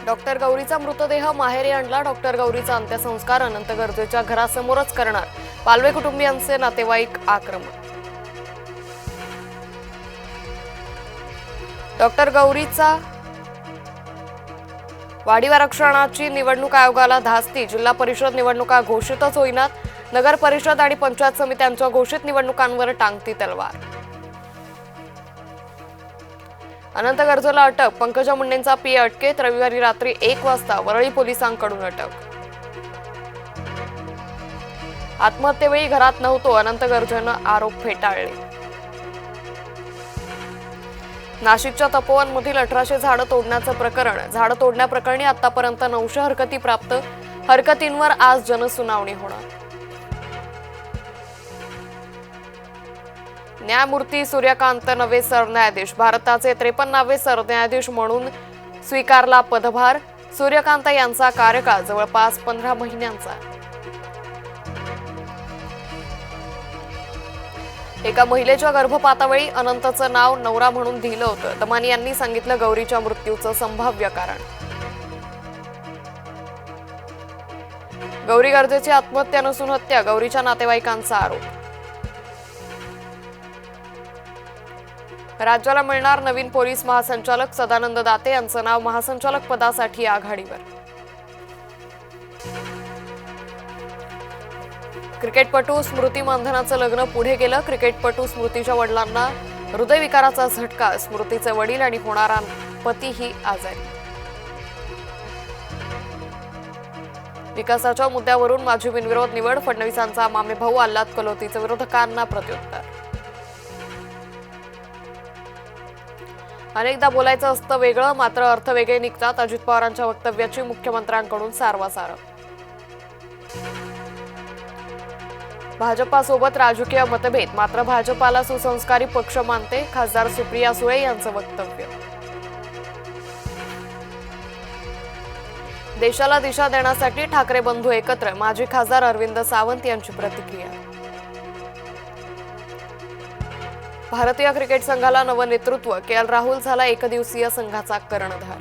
Doctor गौरीचा मृतदेह माहेरी आणला. डॉक्टर गौरीचा अंत्यसंस्कार अनंत गरजेच्या घरासमोरच करणार. पालवे कुटुंबियांचे नातेवाईक आक्रमक. डॉक्टर गौरीचा वाढीव आरक्षणाची निवडणूक आयोगाला धास्ती. जिल्हा परिषद निवडणुका घोषितच होईनात. नगर परिषद आणि पंचायत समित्यांच्या घोषित निवडणुकांवर टांगती तलवार. अनंत गरजेला अटक. पंकजा मुंडेंचा पीए अटकेत. रविवारी रात्री 1 वाजता वरळी पोलिसांकडून अटक. आत्महत्येवेळी घरात नव्हतो. अनंत गरजेनं आरोप फेटाळले. नाशिकच्या तपोवनमधील 1800 झाडं तोडण्याचं प्रकरण. झाडं तोडण्याप्रकरणी आतापर्यंत 900 हरकती प्राप्त. हरकतींवर आज जनसुनावणी होणार. न्यायमूर्ती सूर्यकांत नवे सरन्यायाधीश. भारताचे 53वे सरन्यायाधीश म्हणून स्वीकारला पदभार. सूर्यकांत यांचा कार्यकाळ जवळपास 15 महिन्यांचा. एका महिलेच्या गर्भपातावेळी अनंतचं नाव नवरा म्हणून दिलं होतं. दमानी यांनी सांगितलं गौरीच्या मृत्यूचं संभाव्य कारण. गौरी गरजेची आत्महत्या नसून हत्या. गौरीच्या नातेवाईकांचा आरोप. राज्याला मिळणार नवीन पोलीस महासंचालक. सदानंद दाते यांचं नाव महासंचालक पदासाठी आघाडीवर. क्रिकेटपटू स्मृती मानधनाचं लग्न पुढे गेलं. क्रिकेटपटू स्मृतीच्या वडिलांना हृदयविकाराचा झटका. स्मृतीचे वडील आणि होणारा पतीही आजारी. विकासाच्या मुद्द्यावरून माझी बिनविरोध निवड. फडणवीसांचा मामेभाऊ आल्हाद कलोतीचं विरोधकांना प्रत्युत्तर. अनेकदा बोलायचं असतं वेगळं, मात्र अर्थ वेगळे निघतात. अजित पवारांच्या वक्तव्याची मुख्यमंत्र्यांकडून सारवासार. भाजपासोबत राजकीय मतभेद, मात्र भाजपाला सुसंस्कारी पक्ष मानते. खासदार सुप्रिया सुळे यांचं वक्तव्य. देशाला दिशा देण्यासाठी ठाकरे बंधू एकत्र. माजी खासदार अरविंद सावंत यांची प्रतिक्रिया. भारतीय क्रिकेट संघाला नवं नेतृत्व. के.एल. राहुल झाला एकदिवसीय संघाचा कर्णधार.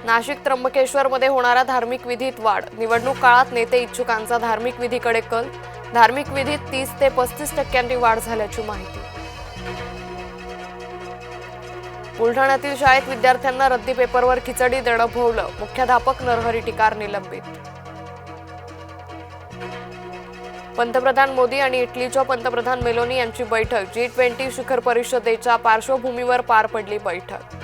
नाशिक त्र्यंबकेश्वरमध्ये होणाऱ्या धार्मिक विधीत वाढ. निवडणूक काळात नेते इच्छुकांचा धार्मिक विधीकडे कल. धार्मिक विधीत 30 ते 35% वाढ झाल्याची माहिती. बुलढाण्यातील शाळेत विद्यार्थ्यांना रद्दी पेपरवर खिचडी देणं भोवलं. मुख्याध्यापक नरहरी टिकार निलंबित. पंतप्रधान मोदी आणि इटलीच्या पंतप्रधान मेलोनी यांची बैठक. G20 शिखर परिषदेच्या पार्श्वभूमीवर पार पडली बैठक.